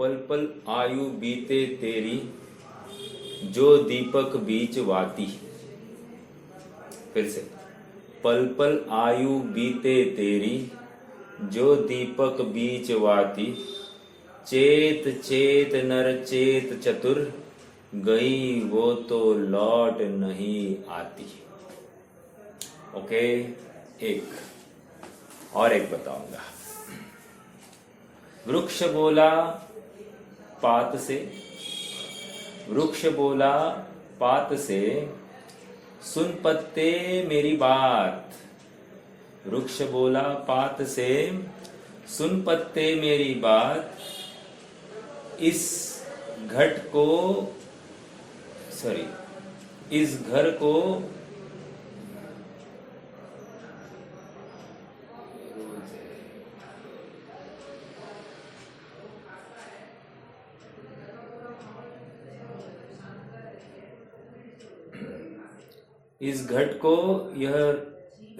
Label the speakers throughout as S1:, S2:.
S1: पल पल आयु बीते तेरी, जो दीपक बीच वाती। फिर से, पल पल आयु बीते तेरी, जो दीपक बीच वाती। चेत चेत नर चेत चतुर, गई वो तो लौट नहीं आती। ओके, एक और एक बताऊंगा। वृक्ष बोला पात से, वृक्ष बोला पात से, सुन पत्ते मेरी बात। वृक्ष बोला पात से, सुन पत्ते मेरी बात। इस घट को इस घर को इस घट को यह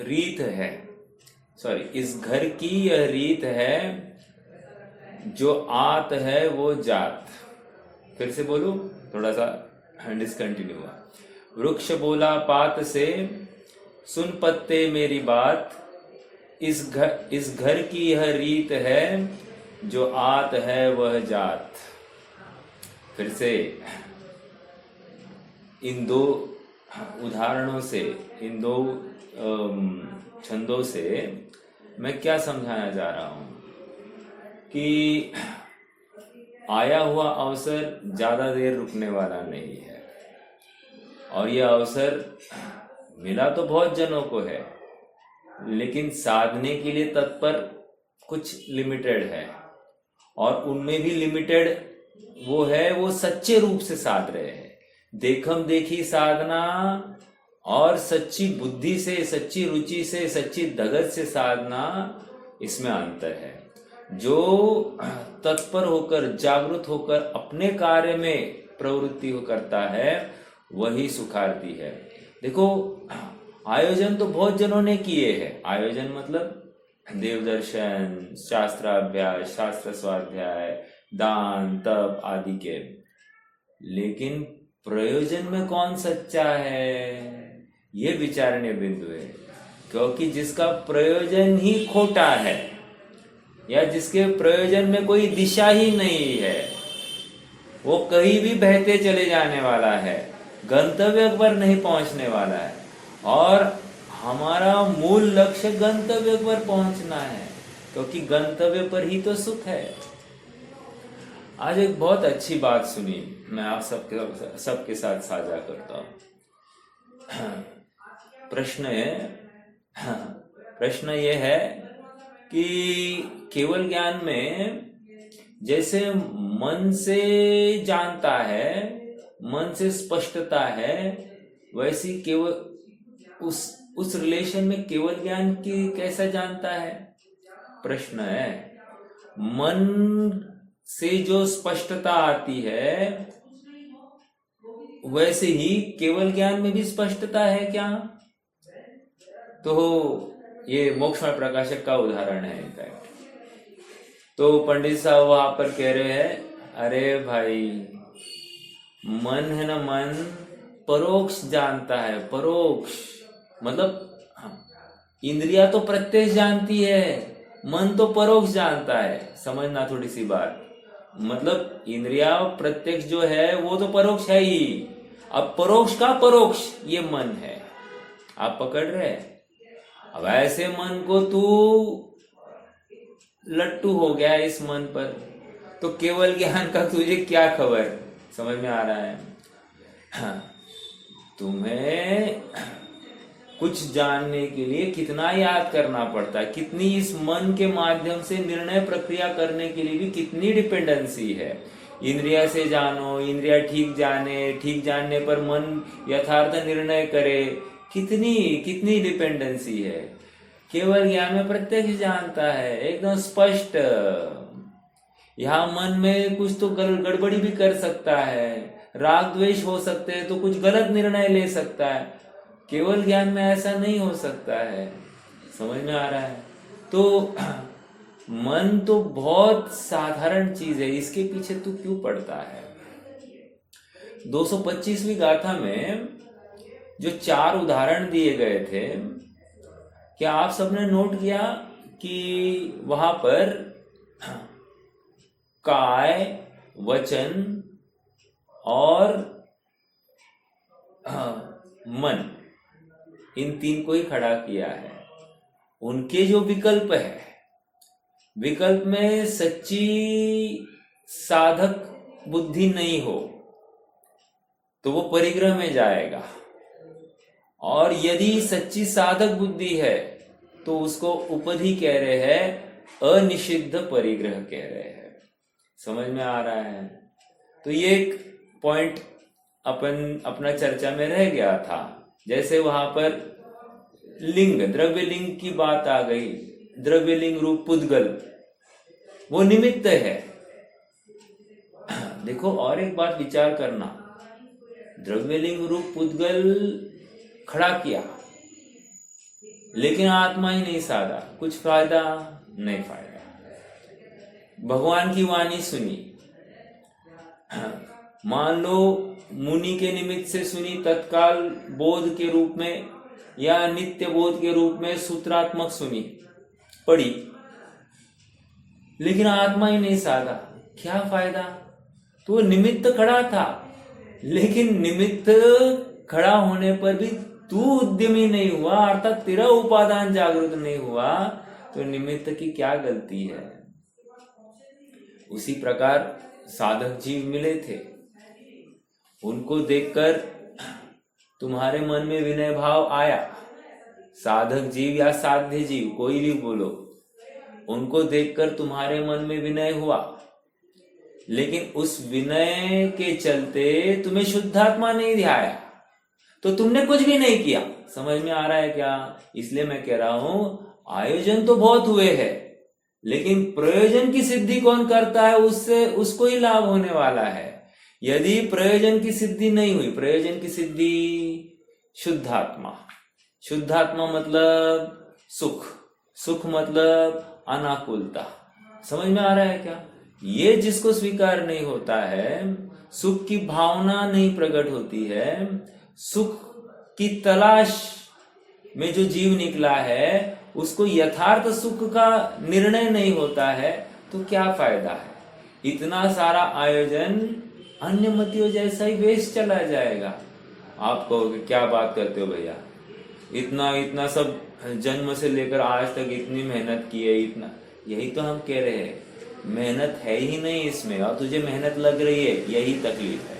S1: रीत है, इस घर की यह रीत है, जो आत है वो जात। फिर से बोलूं, थोड़ा सा डिसकंटिन्यू हुआ। वृक्ष बोला पात से, सुन पत्ते मेरी बात। इस घर की यह रीत है, जो आत है वह जात। फिर से इन दो उदाहरणों से, इन दो छंदों से मैं क्या समझाना चाह रहा हूं कि आया हुआ अवसर ज्यादा देर रुकने वाला नहीं है, और यह अवसर मिला तो बहुत जनों को है, लेकिन साधने के लिए तत्पर कुछ लिमिटेड है, और उनमें भी लिमिटेड वो है वो सच्चे रूप से साध रहे हैं। देखम देखी साधना और सच्ची बुद्धि से, सच्ची रुचि से, सच्ची धगत से साधना, इसमें अंतर है। जो तत्पर होकर, जागृत होकर अपने कार्य में प्रवृत्ति करता है, वही सुखार्थी है। देखो, आयोजन तो बहुत जनों ने किए हैं। आयोजन मतलब देवदर्शन, शास्त्राभ्यास, शास्त्र स्वाध्याय, दान, तप आदि के, लेकिन प्रयोजन में कौन सच्चा है, ये विचारणीय बिंदु है। क्योंकि जिसका प्रयोजन ही खोटा है, या जिसके प्रयोजन में कोई दिशा ही नहीं है, वो कहीं भी बहते चले जाने वाला है, गंतव्य पर नहीं पहुंचने वाला है। और हमारा मूल लक्ष्य गंतव्य पर पहुंचना है, क्योंकि गंतव्य पर ही तो सुख है। आज एक बहुत अच्छी बात सुनी, मैं आप सबके साथ साझा करता हूं। प्रश्न ये है कि केवल ज्ञान में जैसे मन से जानता है, मन से स्पष्टता है, वैसी केवल उस रिलेशन में केवल ज्ञान की कैसा जानता है? प्रश्न है। मन से जो स्पष्टता आती है, वैसे ही केवल ज्ञान में भी स्पष्टता है क्या? तो ये मोक्षमय प्रकाशक का उदाहरण है इनफैक्ट। तो पंडित साहब वहां पर कह रहे हैं, अरे भाई, मन है ना, मन परोक्ष जानता है। परोक्ष मतलब इंद्रिया तो प्रत्यक्ष जानती है, मन तो परोक्ष जानता है। समझना थोड़ी सी बात, मतलब इंद्रिया प्रत्यक्ष जो है वो तो परोक्ष है ही। अब परोक्ष का परोक्ष ये मन है, आप पकड़ रहे? अब ऐसे मन को तू लट्टू हो गया इस मन पर, तो केवल ज्ञान का तुझे क्या खबर? समझ में आ रहा है? तुम्हें कुछ जानने के लिए कितना याद करना पड़ता है, कितनी इस मन के माध्यम से निर्णय प्रक्रिया करने के लिए भी कितनी डिपेंडेंसी है। इंद्रिया से जानो, इंद्रिया ठीक जाने, ठीक जानने पर मन यथार्थ निर्णय करे, कितनी डिपेंडेंसी है। केवल ज्ञान में प्रत्यक्ष जानता है, एकदम स्पष्ट। यहाँ मन में कुछ तो गड़बड़ी भी कर सकता है, राग द्वेष हो सकते हैं, तो कुछ गलत निर्णय ले सकता है। केवल ज्ञान में ऐसा नहीं हो सकता है। समझ में आ रहा है? तो मन तो बहुत साधारण चीज है, इसके पीछे तू क्यों पड़ता है? 225वीं गाथा में जो 4 उदाहरण दिए गए थे, क्या आप सबने नोट किया कि वहां पर काय, वचन और मन, इन 3 को ही खड़ा किया है। उनके जो विकल्प है, विकल्प में सच्ची साधक बुद्धि नहीं हो तो वो परिग्रह में जाएगा, और यदि सच्ची साधक बुद्धि है तो उसको उपधि कह रहे हैं, अनिषिद्ध परिग्रह कह रहे हैं। समझ में आ रहा है? तो ये एक पॉइंट अपना चर्चा में रह गया था। जैसे वहां पर लिंग, द्रव्य लिंग की बात आ गई, द्रव्य लिंग रूप पुद्गल वो निमित्त है। देखो और एक बात विचार करना, द्रव्य लिंग रूप पुद्गल खड़ा किया लेकिन आत्मा ही नहीं साधा, कुछ फायदा नहीं। फायदा भगवान की वाणी सुनी, मान लो मुनि के निमित्त से सुनी, तत्काल बोध के रूप में या नित्य बोध के रूप में सूत्रात्मक सुनी, पढ़ी, लेकिन आत्मा ही नहीं साधा, क्या फायदा? तो निमित्त खड़ा था, लेकिन निमित्त खड़ा होने पर भी तू उद्यमी नहीं हुआ, अर्थात तेरा उपादान जागृत नहीं हुआ, तो निमित्त की क्या गलती है? उसी प्रकार साधक जीव मिले थे, उनको देखकर तुम्हारे मन में विनय भाव आया। साधक जीव या साध्य जीव कोई भी बोलो, उनको देखकर तुम्हारे मन में विनय हुआ, लेकिन उस विनय के चलते तुम्हें शुद्धात्मा नहीं ध्याया, तो तुमने कुछ भी नहीं किया। समझ में आ रहा है क्या? इसलिए मैं कह रहा हूं, आयोजन तो बहुत हुए हैं, लेकिन प्रयोजन की सिद्धि कौन करता है, उससे उसको ही लाभ होने वाला है। यदि प्रयोजन की सिद्धि नहीं हुई, प्रयोजन की सिद्धि शुद्धात्मा, शुद्धात्मा मतलब सुख, सुख मतलब अनाकुलता। समझ में आ रहा है क्या? ये जिसको स्वीकार नहीं होता है, सुख की भावना नहीं प्रकट होती है, सुख की तलाश में जो जीव निकला है उसको यथार्थ सुख का निर्णय नहीं होता है, तो क्या फायदा है? इतना सारा आयोजन अन्य मतियों जैसा ही वेस्ट चला जाएगा। आप कहोगे क्या बात करते हो भैया, इतना इतना सब जन्म से लेकर आज तक इतनी मेहनत की है, इतना। यही तो हम कह रहे हैं, मेहनत है ही नहीं इसमें, और तुझे मेहनत लग रही है, यही तकलीफ है।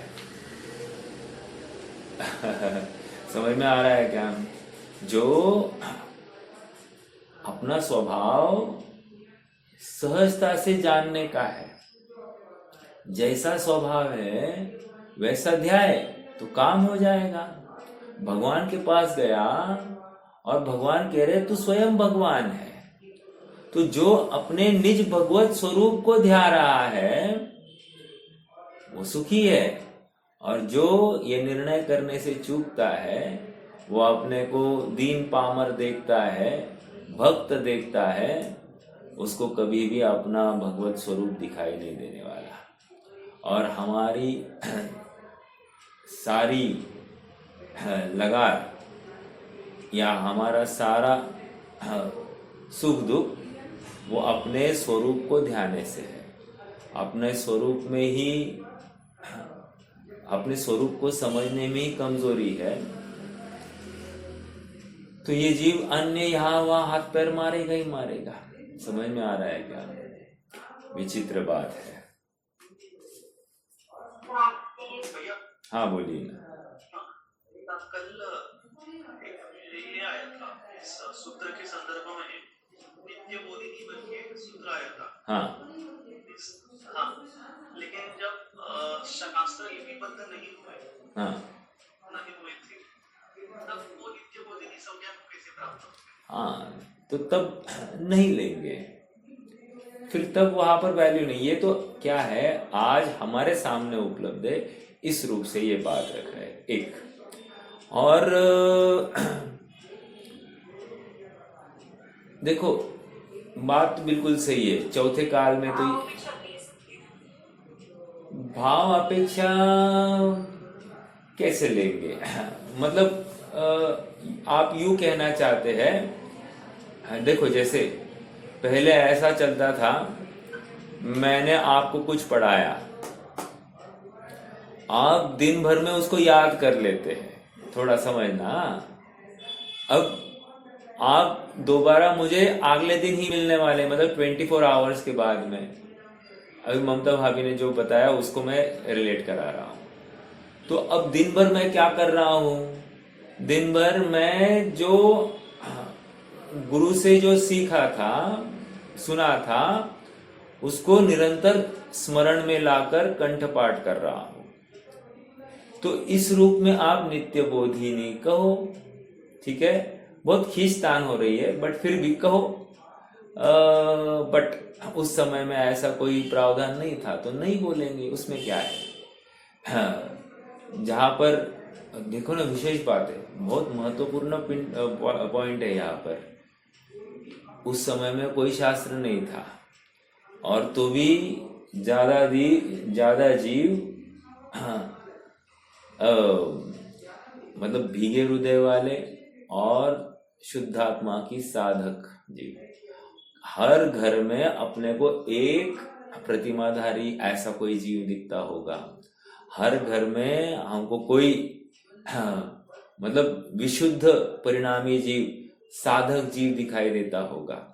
S1: समझ में आ रहा है क्या? जो अपना स्वभाव सहजता से जानने का है, जैसा स्वभाव है वैसा ध्याय तो काम हो जाएगा। भगवान के पास गया और भगवान कह रहे तू स्वयं भगवान है, तो जो अपने निज भगवत स्वरूप को ध्या रहा है वो सुखी है, और जो ये निर्णय करने से चूकता है वो अपने को दीन पामर देखता है, भक्त देखता है, उसको कभी भी अपना भगवत स्वरूप दिखाई नहीं देने वाला। और हमारी सारी लगार या हमारा सारा सुख दुख वो अपने स्वरूप को ध्याने से है। अपने स्वरूप में ही, अपने स्वरूप को समझने में ही कमजोरी है, तो ये जीव अन्य यहाँ वहां हाथ पैर मारेगा ही मारेगा। समझ में आ रहा है क्या? विचित्र बात है। हाँ बोलिए ना।
S2: कल ये आया था इस सूत्र के संदर्भ में, नित्य बोधिनी बन के सूत्र आया था।
S1: हाँ
S2: हाँ, लेकिन जब शास्त्र लिपिबद्ध नहीं हुए,
S1: हाँ
S2: नहीं हुए थे, तब वो नित्य बोधिनी संज्ञा को कैसे प्राप्त होगी?
S1: हाँ, तो तब नहीं लेंगे, फिर तब वहां पर वैल्यू नहीं। ये तो क्या है, आज हमारे सामने उपलब्ध है, इस रूप से ये बात रख रहे हैं। एक और देखो, बात तो बिल्कुल सही है। चौथे काल में तो भाव अपेक्षा कैसे लेंगे? मतलब आप यूं कहना चाहते हैं, देखो जैसे पहले ऐसा चलता था, मैंने आपको कुछ पढ़ाया, आप दिन भर में उसको याद कर लेते हैं, थोड़ा समझना। अब आप दोबारा मुझे अगले दिन ही मिलने वाले, मतलब 24 आवर्स के बाद में। अभी ममता भाभी ने जो बताया उसको मैं रिलेट करा रहा हूं। तो अब दिन भर मैं क्या कर रहा हूं? दिन भर मैं जो गुरु से जो सीखा था, सुना था, उसको निरंतर स्मरण में लाकर कंठपाठ कर रहा हूं। तो इस रूप में आप नित्य बोधिनी कहो, ठीक है? बहुत खींचतान हो रही है, बट फिर भी कहो। बट उस समय में ऐसा कोई प्रावधान नहीं था तो नहीं बोलेंगे, उसमें क्या है। हाँ, जहां पर देखो ना, विशेष बात है, बहुत महत्वपूर्ण पॉइंट है यहाँ पर। उस समय में कोई शास्त्र नहीं था, और तो भी ज्यादा जीव, मतलब भीगे हृदय वाले और शुद्धात्मा की साधक जीव, हर घर में अपने को एक प्रतिमाधारी ऐसा कोई जीव दिखता होगा। हर घर में हमको कोई मतलब विशुद्ध परिणामी जीव, साधक जीव दिखाई देता होगा।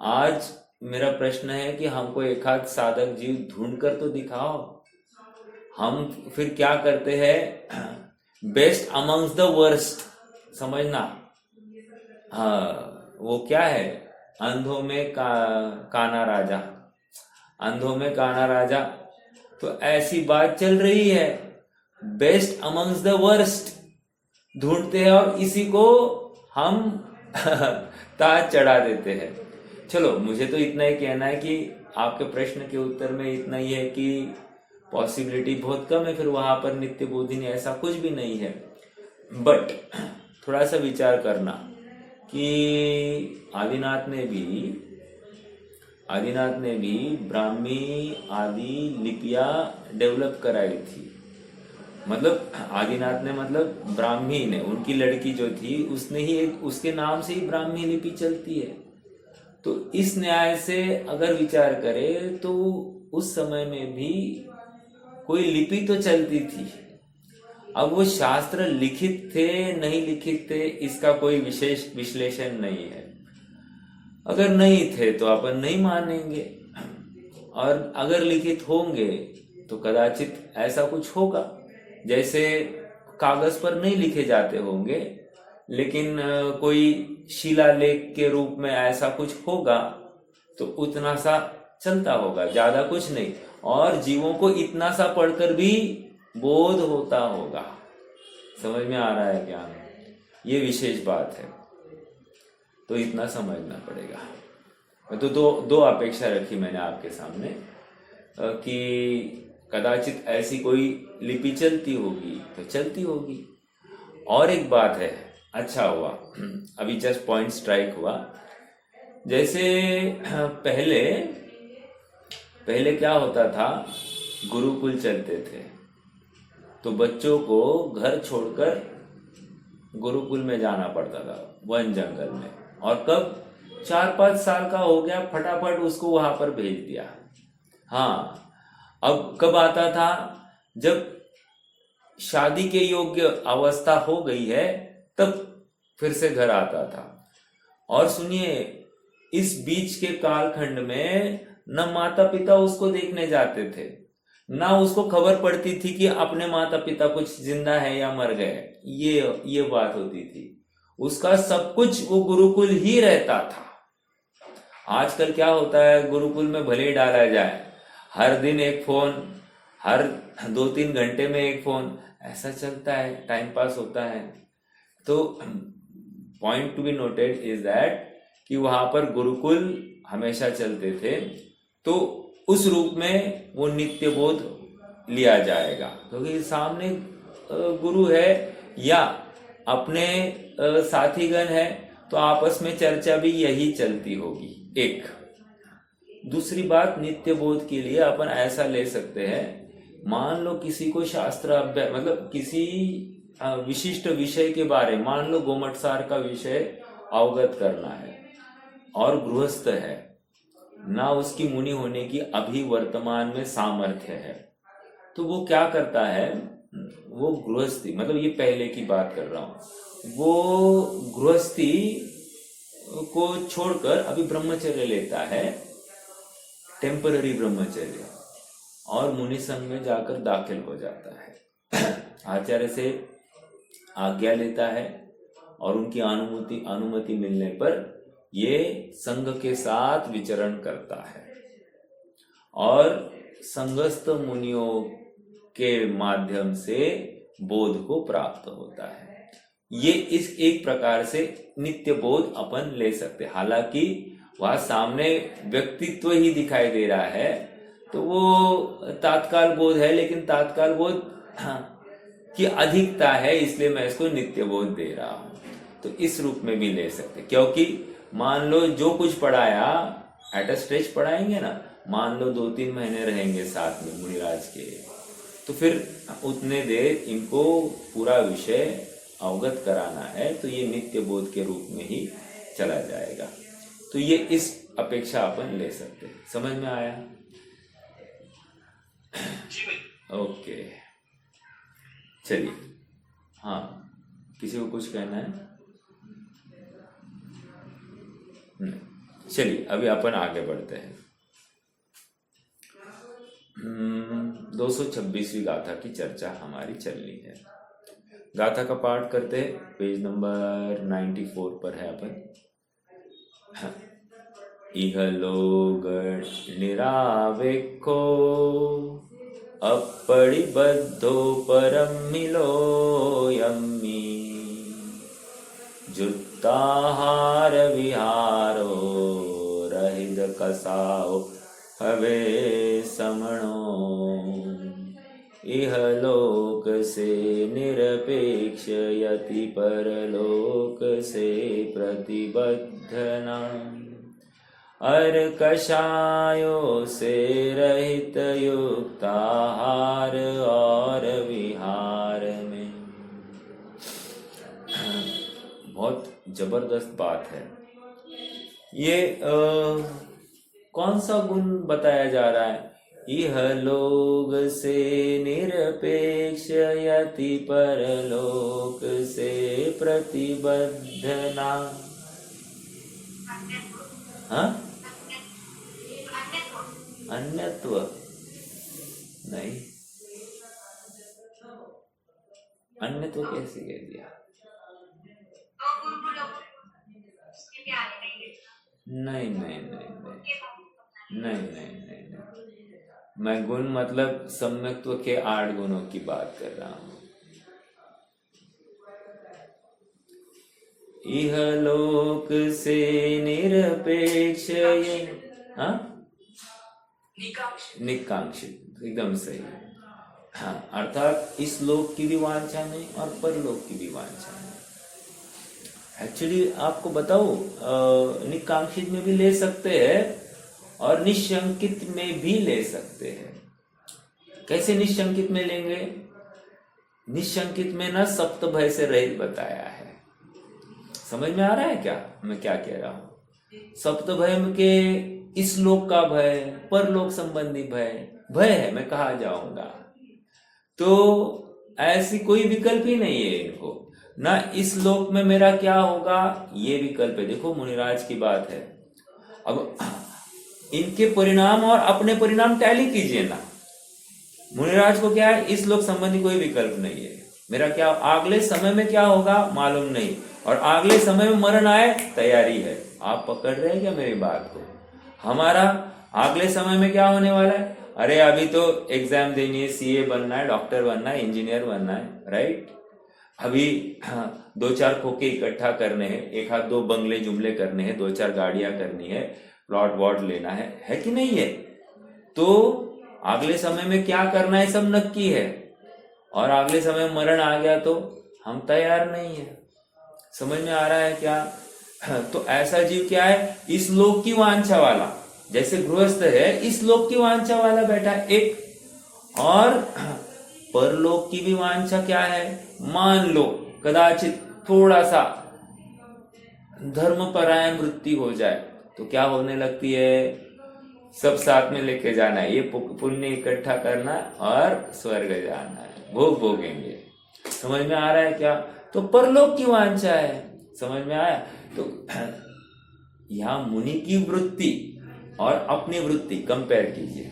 S1: आज मेरा प्रश्न है कि हमको एक आध साधक जीव ढूंढ कर तो दिखाओ। हम फिर क्या करते हैं? बेस्ट अमंग्स द वर्स्ट, समझना। हाँ, वो क्या है? अंधों में काना राजा, अंधों में काना राजा। तो ऐसी बात चल रही है, बेस्ट अमंग्स द वर्स्ट ढूंढते हैं और इसी को हम ताज चढ़ा देते हैं। चलो, मुझे तो इतना ही कहना है कि आपके प्रश्न के उत्तर में इतना ही है कि पॉसिबिलिटी बहुत कम है, फिर वहां पर नित्य बोधिनी ऐसा कुछ भी नहीं है। बट थोड़ा सा विचार करना कि आदिनाथ ने भी ब्राह्मी आदि लिपियां डेवलप कराई थी। मतलब आदिनाथ ने, मतलब ब्राह्मी ने, उनकी लड़की जो थी उसने ही उसके नाम से ही ब्राह्मी लिपि चलती है। तो इस न्याय से अगर विचार करें तो उस समय में भी कोई लिपि तो चलती थी। अब वो शास्त्र लिखित थे नहीं लिखित थे, इसका कोई विशेष विश्लेषण नहीं है। अगर नहीं थे तो अपन नहीं मानेंगे, और अगर लिखित होंगे तो कदाचित ऐसा कुछ होगा। जैसे कागज पर नहीं लिखे जाते होंगे, लेकिन कोई शिलालेख के रूप में ऐसा कुछ होगा तो उतना सा चलता होगा, ज्यादा कुछ नहीं। और जीवों को इतना सा पढ़कर भी बोध होता होगा। समझ में आ रहा है क्या? ये विशेष बात है, तो इतना समझना पड़ेगा। तो दो अपेक्षा रखी मैंने आपके सामने कि कदाचित ऐसी कोई लिपि चलती होगी तो चलती होगी। और एक बात है, अच्छा हुआ अभी जस्ट पॉइंट स्ट्राइक हुआ। जैसे पहले क्या होता था, गुरुकुल चलते थे, तो बच्चों को घर छोड़कर गुरुकुल में जाना पड़ता था, वन जंगल में। और कब 4-5 साल का हो गया, फटाफट उसको वहां पर भेज दिया। हाँ, अब कब आता था? जब शादी के योग्य अवस्था हो गई है तब फिर से घर आता था। और सुनिए, इस बीच के कालखंड में न माता पिता उसको देखने जाते थे, ना उसको खबर पड़ती थी कि अपने माता पिता कुछ जिंदा है या मर गए। ये बात होती थी। उसका सब कुछ वो गुरुकुल ही रहता था। आजकल क्या होता है, गुरुकुल में भले ही डाला जाए, हर दिन एक फोन, हर 2-3 घंटे में एक फोन, ऐसा चलता है, टाइम पास होता है। तो point to be noted is that कि वहां पर गुरुकुल हमेशा चलते थे, तो उस रूप में वो नित्य बोध लिया जाएगा, क्योंकि सामने गुरु है या अपने साथीगण है, तो आपस में चर्चा भी यही चलती होगी। एक दूसरी बात, नित्य बोध के लिए अपन ऐसा ले सकते हैं, मान लो किसी को शास्त्र अभ्यास मतलब किसी विशिष्ट विषय के बारे, मान लो गोमटसार का विषय अवगत करना है और गृहस्थ है ना, उसकी मुनि होने की अभी वर्तमान में सामर्थ्य है, तो वो क्या करता है, वो गृहस्थी मतलब ये पहले की बात कर रहा हूं, वो गृहस्थी को छोड़कर अभी ब्रह्मचर्य लेता है, टेम्पररी ब्रह्मचर्य, और मुनि संघ में जाकर दाखिल हो जाता है। आचार्य से आज्ञा लेता है और उनकी अनुमति मिलने पर ये संघ के साथ विचरण करता है और संघस्थ मुनियों के माध्यम से बोध को प्राप्त होता है। ये इस एक प्रकार से नित्य बोध अपन ले सकते। हालांकि वह सामने व्यक्तित्व ही दिखाई दे रहा है तो वो तात्काल बोध है, लेकिन तात्काल बोध की अधिकता है, इसलिए मैं इसको नित्य बोध दे रहा हूं। तो इस रूप में भी ले सकते, क्योंकि मान लो जो कुछ पढ़ाया एट अ स्ट्रेच पढ़ाएंगे ना, मान लो 2-3 महीने रहेंगे साथ में मुनिराज के, तो फिर उतने देर इनको पूरा विषय अवगत कराना है, तो ये नित्य बोध के रूप में ही चला जाएगा। तो ये इस अपेक्षा अपन ले सकते हैं। समझ में आया? ओके, चलिए। हाँ, किसी को कुछ कहना है? चलिए अभी अपन आगे बढ़ते हैं। 226वीं गाथा की चर्चा हमारी चल रही है। गाथा का पाठ करते हैं, पेज नंबर 94 पर है अपन। इह लोग निरावेखो अपरिबद्धो परम मिलो यम्मी जुत्ताहार विहारो रहित कसाओ हवे समणो इह लोक से निरपेक्ष यति परलोक से प्रतिबद्धना अर कषायों से रहित युक्ताहार और विहार में। बहुत जबरदस्त बात है ये। कौन सा गुण बताया जा रहा है? इह लोग से निरपेक्ष यति परलोक से प्रतिबद्धना। हाँ, अन्यत्व नहीं, अन्यत्व कैसे कह दिया? नहीं नहीं नहीं नहीं नहीं नहीं नहीं, मैं गुण मतलब सम्यक्त्व के 8 गुणों की बात कर रहा हूं। इह लोक से निरपेक्ष ये, हाँ, निकांक्षित, एकदम सही। हाँ, अर्थात इस लोक की भी वांछा नहीं और परलोक की भी वांछा नहीं। एक्चुअली आपको बताओ, निकांक्षित में भी ले सकते हैं और निशंकित में भी ले सकते हैं। कैसे निशंकित में लेंगे? निशंकित में ना सप्त भय से रहित बताया है। समझ में आ रहा है क्या मैं क्या कह रहा हूं? सप्त भय के इस लोक का भय, परलोक संबंधी भय है, मैं कहा जाऊंगा। तो ऐसी कोई विकल्प ही नहीं है इनको, ना इस लोक में मेरा क्या होगा ये विकल्प है। देखो मुनिराज की बात है, अब इनके परिणाम और अपने परिणाम टैली कीजिए ना। मुनिराज को क्या है, इस लोक संबंधी कोई विकल्प नहीं है। मेरा क्या अगले समय में क्या होगा मालूम नहीं, और अगले समय में मरण आए तैयारी है। आप पकड़ रहे हैं क्या मेरी बात को? हमारा अगले समय में क्या होने वाला है? अरे अभी तो एग्जाम देनी है, सीए बनना है, डॉक्टर बनना है, इंजीनियर बनना है, राइट? अभी 2-4 खोके इकट्ठा करने हैं, 1-2 बंगले जुमले करने हैं, 2-4 गाड़ियां करनी है, प्लॉट वॉट लेना है कि नहीं है? तो अगले समय में क्या करना है सब नक्की है, और अगले समय मरण आ गया तो हम तैयार नहीं है। समझ में आ रहा है क्या? तो ऐसा जीव क्या है, इस लोक की वांछा वाला, जैसे गृहस्थ है इस लोक की वांछा वाला बैठा है एक, और परलोक की भी वांछा क्या है, मान लो कदाचित थोड़ा सा धर्मपरायण वृत्ति हो जाए तो क्या होने लगती है, सब साथ में लेके जाना है, ये पुण्य इकट्ठा करना और स्वर्ग जाना है, भोग भोगेंगे। समझ में आ रहा है क्या? तो परलोक की वांछा है, समझ में आया? तो यहां मुनि की वृत्ति और अपनी वृत्ति कंपेयर कीजिए।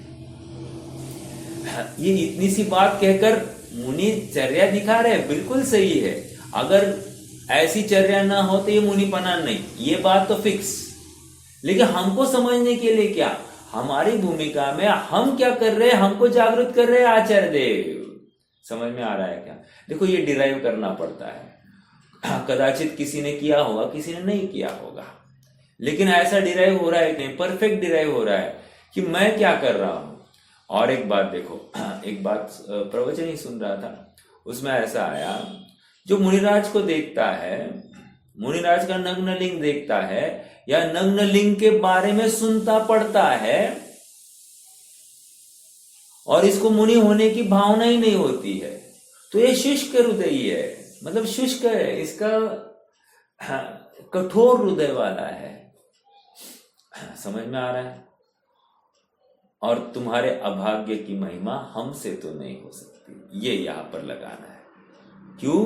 S1: ये इतनी सी बात कहकर मुनि चर्या दिखा रहे, बिल्कुल सही है। अगर ऐसी चर्या ना हो तो ये मुनिपना नहीं, ये बात तो फिक्स। लेकिन हमको समझने के लिए क्या, हमारी भूमिका में हम क्या कर रहे हैं, हमको जागृत कर रहे हैं आचार्य देव। समझ में आ रहा है क्या? देखो ये डिराइव करना पड़ता है, कदाचित किसी ने किया होगा, किसी ने नहीं किया होगा, लेकिन ऐसा डिराइव हो रहा है कि परफेक्ट डिराइव हो रहा है कि मैं क्या कर रहा हूं। और एक बात देखो, एक बात प्रवचन ही सुन रहा था, उसमें ऐसा आया, जो मुनिराज को देखता है, मुनिराज का नग्न लिंग देखता है या नग्न लिंग के बारे में सुनता पड़ता है और इसको मुनि होने की भावना ही नहीं होती है, तो ये शुष्क हृदय है, मतलब शुष्क है, इसका कठोर हृदय वाला है। समझ में आ रहा है? और तुम्हारे अभाग्य की महिमा हमसे तो नहीं हो सकती, ये यहां पर लगाना है। क्यों?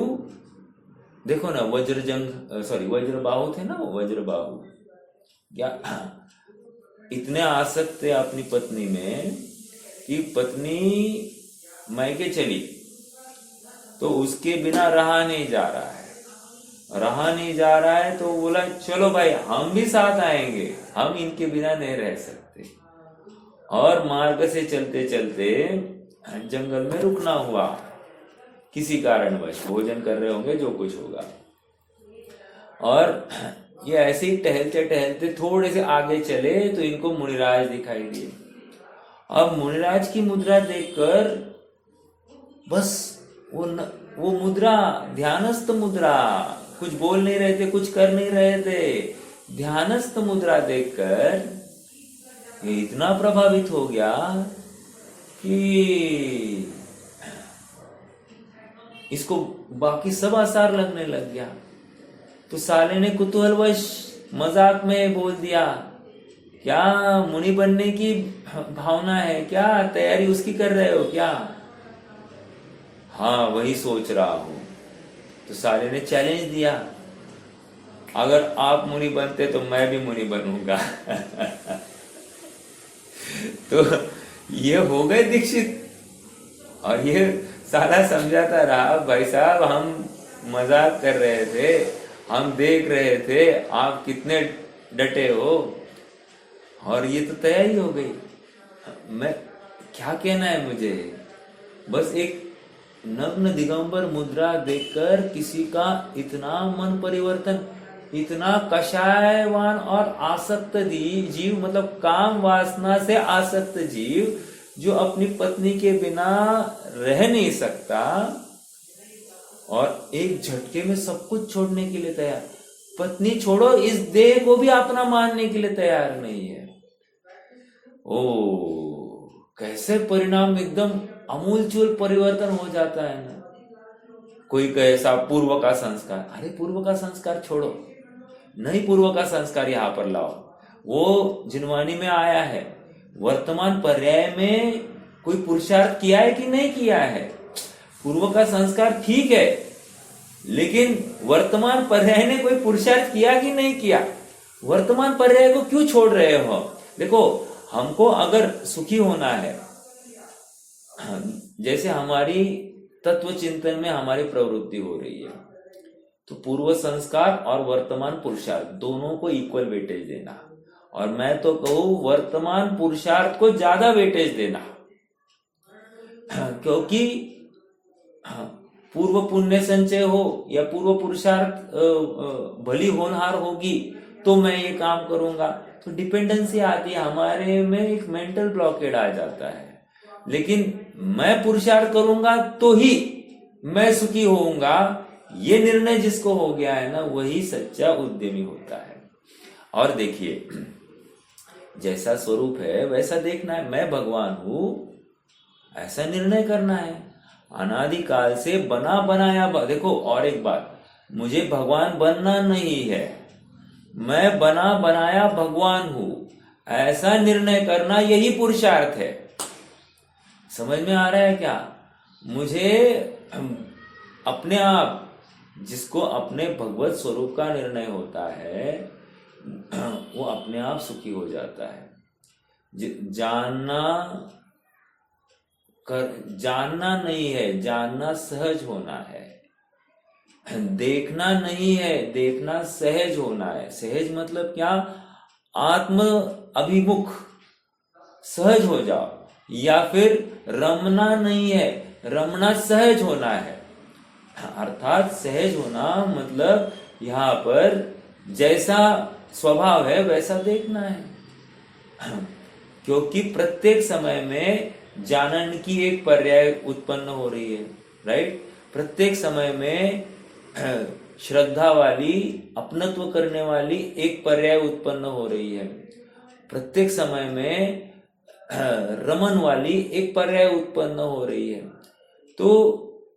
S1: देखो ना, वज्रबाहु थे ना, वो वज्रबाहु क्या इतने आसक्त थे अपनी पत्नी में कि पत्नी मैके चली तो उसके बिना रहा नहीं जा रहा है, तो बोला चलो भाई हम भी साथ आएंगे, हम इनके बिना नहीं रह सकते। और मार्ग से चलते चलते जंगल में रुकना हुआ, किसी कारणवश भोजन कर रहे होंगे, जो कुछ होगा। और ये ऐसे ही टहलते टहलते थोड़े से आगे चले तो इनको मुनिराज दिखाई दिए। अब मुनिराज की मुद्रा देखकर बस वो मुद्रा, ध्यानस्थ मुद्रा, कुछ बोल नहीं रहे थे, कुछ कर नहीं रहे थे, ध्यानस्थ मुद्रा देखकर ये इतना प्रभावित हो गया कि इसको बाकी सब आसार लगने लग गया। तो साले ने कुतूहलवश मजाक में बोल दिया, क्या मुनि बनने की भावना है क्या, तैयारी उसकी कर रहे हो क्या? हाँ वही सोच रहा हूं। तो साले ने चैलेंज दिया, अगर आप मुनि बनते तो मैं भी मुनि बनूंगा। तो ये हो गए दीक्षित। और ये साला समझाता रहा, भाई साहब हम मजाक कर रहे थे, हम देख रहे थे आप कितने डटे हो, और ये तो तैयारी हो गई। मैं क्या कहना है मुझे, बस एक नग्न दिगंबर मुद्रा देखकर किसी का इतना मन परिवर्तन, इतना कषायवान और आसक्त जीव, मतलब काम वासना से आसक्त जीव जो अपनी पत्नी के बिना रह नहीं सकता और एक झटके में सब कुछ छोड़ने के लिए तैयार, पत्नी छोड़ो इस देह को भी अपना मानने के लिए तैयार नहीं है। ओ कैसे परिणाम, एकदम अमूलचूल परिवर्तन हो जाता है ना। कोई कहे साहब पूर्व का संस्कार, अरे पूर्व का संस्कार छोड़ो, नहीं पूर्व का संस्कार यहां पर लाओ। वो जिनवानी में आया है, वर्तमान पर्याय में कोई पुरुषार्थ किया है कि नहीं किया है? पूर्व का संस्कार ठीक है, लेकिन वर्तमान पर्याय ने कोई पुरुषार्थ किया कि नहीं किया? वर्तमान पर्याय को क्यों छोड़ रहे हो? देखो हमको अगर सुखी होना है, जैसे हमारी तत्व चिंतन में हमारी प्रवृत्ति हो रही है, तो पूर्व संस्कार और वर्तमान पुरुषार्थ दोनों को इक्वल वेटेज देना, और मैं तो कहूं वर्तमान पुरुषार्थ को ज्यादा वेटेज देना, क्योंकि पूर्व पुण्य संचय हो या पूर्व पुरुषार्थ भली होनहार होगी तो मैं ये काम करूंगा। तो डिपेंडेंसी आती है हमारे में, एक मेंटल ब्लॉकेड आ जाता है। लेकिन मैं पुरुषार्थ करूंगा तो ही मैं सुखी होऊंगा, ये निर्णय जिसको हो गया है ना, वही सच्चा उद्यमी होता है। और देखिए, जैसा स्वरूप है वैसा देखना है। मैं भगवान हूं ऐसा निर्णय करना है। अनादिकाल से बना बनाया देखो, और एक बात, मुझे भगवान बनना नहीं है, मैं बना बनाया भगवान हूं ऐसा निर्णय करना, यही पुरुषार्थ है। समझ में आ रहा है क्या? मुझे अपने आप, जिसको अपने भगवत स्वरूप का निर्णय होता है वो अपने आप सुखी हो जाता है। जानना नहीं है, जानना सहज होना है। देखना नहीं है, देखना सहज होना है। सहज मतलब क्या? आत्म अभिमुख सहज हो जाओ। या फिर रमना नहीं है, रमना सहज होना है। अर्थात सहज होना मतलब यहाँ पर जैसा स्वभाव है वैसा देखना है। क्योंकि प्रत्येक समय में जानन की एक पर्याय उत्पन्न हो रही है, राइट? प्रत्येक समय में श्रद्धा वाली, अपनत्व करने वाली एक पर्याय उत्पन्न हो रही है। प्रत्येक समय में रमन वाली एक पर्याय उत्पन्न हो रही है। तो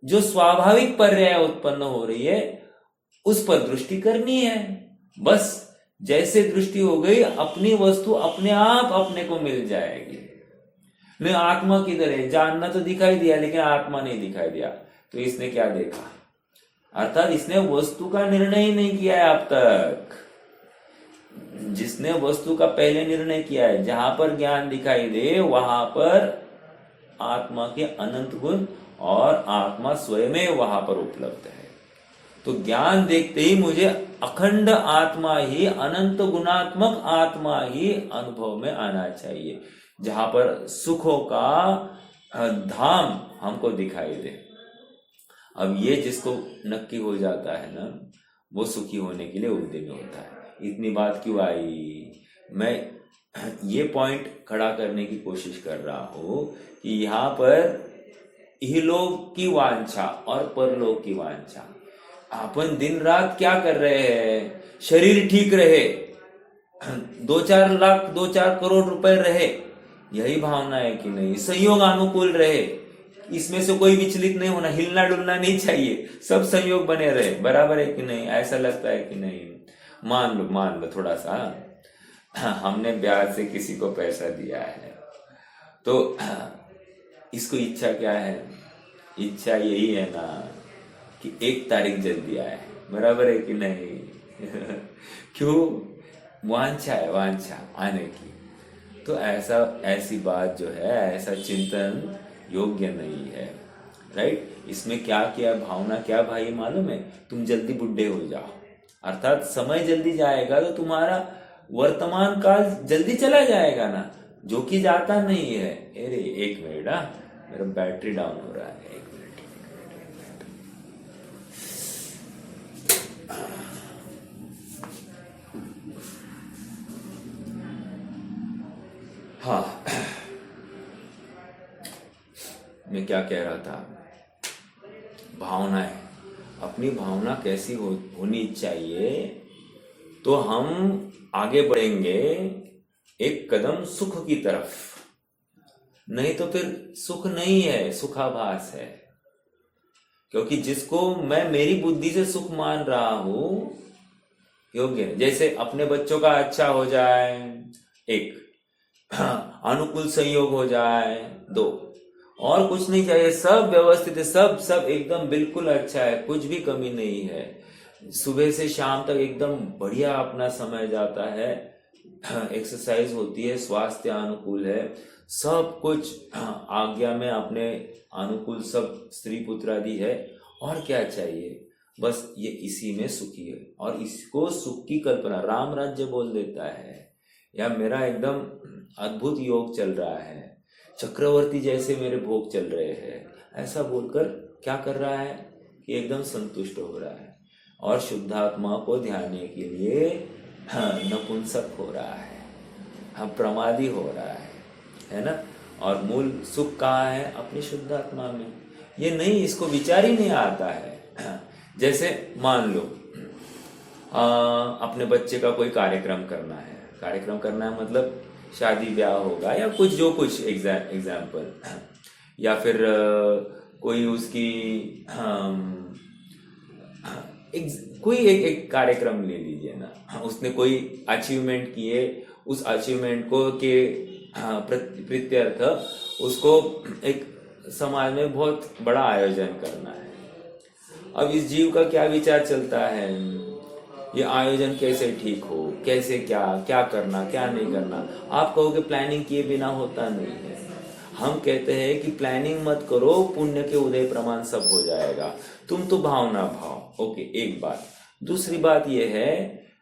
S1: जो स्वाभाविक पर्याय उत्पन्न हो रही है उस पर दृष्टि करनी है। बस जैसे दृष्टि हो गई, अपनी वस्तु अपने आप अपने को मिल जाएगी। नहीं, आत्मा किधर है? जानना तो दिखाई दिया लेकिन आत्मा नहीं दिखाई दिया। तो इसने क्या देखा? अर्थात इसने वस्तु का निर्णय ही नहीं किया है अब तक। जिसने वस्तु का पहले निर्णय किया है, जहां पर ज्ञान दिखाई दे वहां पर आत्मा के अनंत गुण और आत्मा स्वयं वहां पर उपलब्ध है। तो ज्ञान देखते ही मुझे अखंड आत्मा ही, अनंत गुणात्मक आत्मा ही अनुभव में आना चाहिए, जहां पर सुखों का धाम हमको दिखाई दे। अब ये जिसको नक्की हो जाता है ना, वो सुखी होने के लिए उद्यमी होता है। इतनी बात क्यों आई? मैं ये पॉइंट खड़ा करने की कोशिश कर रहा हूं कि यहाँ पर इहलोक की वांछा और परलोक की वांछा, अपन दिन रात क्या कर रहे हैं? शरीर ठीक रहे, 2-4 लाख 2-4 करोड़ रुपए रहे, यही भावना है कि नहीं? संयोग अनुकूल रहे, इसमें से कोई विचलित नहीं होना, हिलना डुलना नहीं चाहिए, सब संयोग बने रहे, बराबर है कि नहीं? ऐसा लगता है कि नहीं? मान लो थोड़ा सा, हमने ब्याज से किसी को पैसा दिया है, तो इसको इच्छा क्या है? इच्छा यही है ना कि 1 तारीख जल्दी आए, बराबर है कि नहीं? क्यों? वांछा है, वांछा आने की। तो ऐसी बात जो है, ऐसा चिंतन योग्य नहीं है, राइट? इसमें क्या किया, भावना क्या भाई मालूम है? तुम जल्दी बुढ़े हो जाओ, अर्थात समय जल्दी जाएगा तो तुम्हारा वर्तमान काल जल्दी चला जाएगा ना, जो कि जाता नहीं है। अरे 1 मिनट, मेरा बैटरी डाउन हो रहा है, 1 मिनट। हाँ, मैं क्या कह रहा था? भावनाएं, अपनी भावना कैसी होनी चाहिए तो हम आगे बढ़ेंगे एक कदम सुख की तरफ। नहीं तो फिर सुख नहीं है, सुखाभास है। क्योंकि जिसको मैं मेरी बुद्धि से सुख मान रहा हूं योग्य, जैसे अपने बच्चों का अच्छा हो जाए 1, अनुकूल संयोग हो जाए 2, और कुछ नहीं चाहिए, सब व्यवस्थित है, सब एकदम बिल्कुल अच्छा है, कुछ भी कमी नहीं है। सुबह से शाम तक एकदम बढ़िया अपना समय जाता है, एक्सरसाइज होती है, स्वास्थ्य अनुकूल है, सब कुछ आज्ञा में अपने अनुकूल, सब स्त्री पुत्र आदि है, और क्या चाहिए? बस ये इसी में सुखी है। और इसको सुख की कल्पना राम राज्य बोल देता है, या मेरा एकदम अद्भुत योग चल रहा है, चक्रवर्ती जैसे मेरे भोग चल रहे हैं, ऐसा बोलकर क्या कर रहा है कि एकदम संतुष्ट हो रहा है, और शुद्धात्मा को ध्याने के लिए नपुंसक हो रहा है, प्रमादी हो रहा है ना? और मूल सुख कहाँ है? अपनी शुद्धात्मा में। ये नहीं, इसको विचार ही नहीं आता है। जैसे मान लो अपने बच्चे का कोई कार्यक्रम करना है मतलब शादी ब्याह होगा या कुछ जो कुछ एग्जाम्पल, या फिर कोई उसकी कोई एक कार्यक्रम ले लीजिए ना, उसने कोई अचीवमेंट किए, उस अचीवमेंट को के प्रीत्यर्थ उसको एक समाज में बहुत बड़ा आयोजन करना है। अब इस जीव का क्या विचार चलता है, ये आयोजन कैसे ठीक हो, कैसे क्या करना क्या नहीं करना। आप कहोगे प्लानिंग किए बिना होता नहीं है। हम कहते हैं कि प्लानिंग मत करो, पुण्य के उदय प्रमाण सब हो जाएगा, तुम तो भावना भाव। ओके, एक बात। दूसरी बात यह है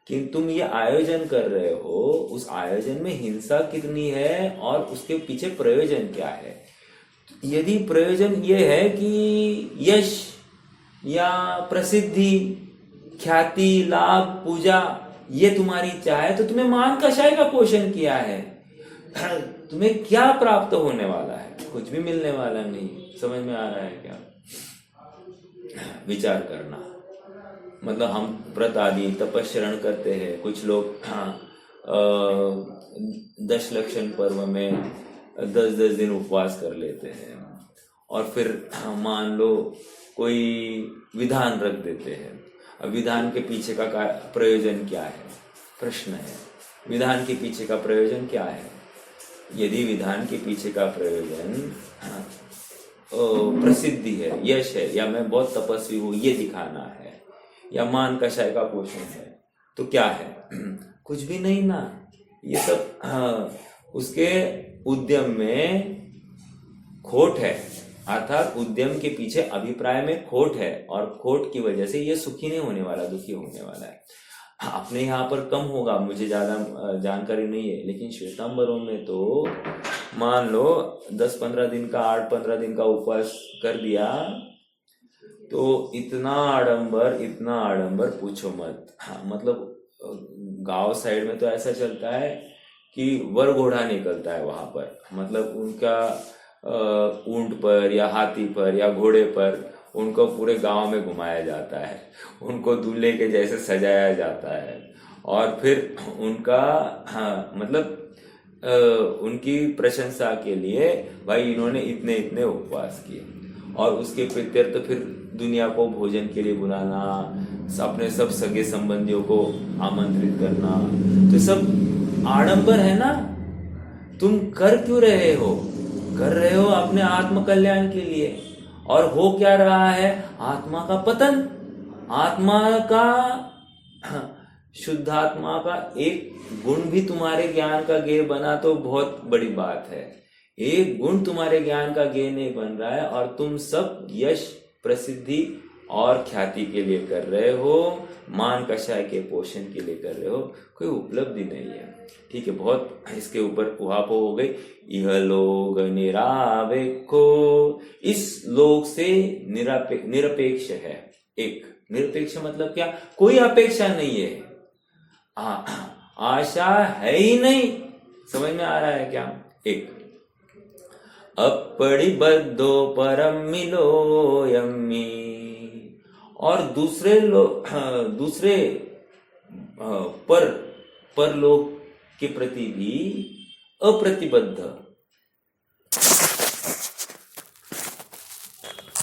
S1: कि तुम ये आयोजन कर रहे हो, उस आयोजन में हिंसा कितनी है और उसके पीछे प्रयोजन क्या है। यदि प्रयोजन ये है कि यश या प्रसिद्धि, ख्याति, लाभ, पूजा, ये तुम्हारी इच्छा है, तो तुम्हें मान कषाय का पोषण किया है। तुम्हें क्या प्राप्त होने वाला है? कुछ भी मिलने वाला नहीं। समझ में आ रहा है क्या? विचार करना मतलब हम व्रत आदि तपस्या करते हैं। कुछ लोग 10 लक्षण पर्व में 10 दिन उपवास कर लेते हैं और फिर मान लो कोई विधान रख देते हैं। अब विधान के पीछे का प्रयोजन क्या है? प्रश्न है। विधान के पीछे का प्रयोजन क्या है? यदि विधान के पीछे का प्रयोजन प्रसिद्धि है, यश है, या मैं बहुत तपस्वी हूँ ये दिखाना है, या मान कषाय का पोषण है, तो क्या है? कुछ भी नहीं ना। ये सब उसके उद्यम में खोट है, अर्थात उद्यम के पीछे अभिप्राय में खोट है, और खोट की वजह से ये सुखी नहीं होने वाला, दुखी होने वाला है। अपने यहाँ पर कम होगा, मुझे ज्यादा जानकारी नहीं है, लेकिन श्वेतांबरों में तो मान लो 10-15 दिन का 8-15 दिन का उपवास कर दिया तो इतना आडंबर पूछो मत। हाँ, मतलब गांव साइड में तो ऐसा चलता है कि वर घोड़ा निकलता है वहां पर, मतलब उनका ऊंट पर या हाथी पर या घोड़े पर उनको पूरे गांव में घुमाया जाता है, उनको दूल्हे के जैसे सजाया जाता है, और फिर उनका मतलब उनकी प्रशंसा के लिए भाई इन्होंने इतने उपवास किए, और उसके प्रीत्यर्थ तो फिर दुनिया को भोजन के लिए बुलाना, अपने सब सगे संबंधियों को आमंत्रित करना, तो सब आडंबर है ना। तुम कर क्यों रहे हो? कर रहे हो अपने आत्म कल्याण के लिए, और हो क्या रहा है? आत्मा का पतन। आत्मा का, शुद्धात्मा का एक गुण भी तुम्हारे ज्ञान का गेय बना तो बहुत बड़ी बात है। एक गुण तुम्हारे ज्ञान का गेय नहीं बन रहा है, और तुम सब यश, प्रसिद्धि और ख्याति के लिए कर रहे हो, मान कषाय के पोषण के लिए कर रहे हो, कोई उपलब्धि नहीं है। ठीक है, बहुत इसके ऊपर उहापो हो गई। यह लोग निरावेको, इस लोग से निरपेक्ष है। एक निरपेक्ष मतलब क्या? कोई अपेक्षा नहीं है, आशा है ही नहीं। समझ में आ रहा है क्या? एक अपरिबद्धो परम मिलो यम्मी, और दूसरे परलोक के प्रति भी अप्रतिबद्ध,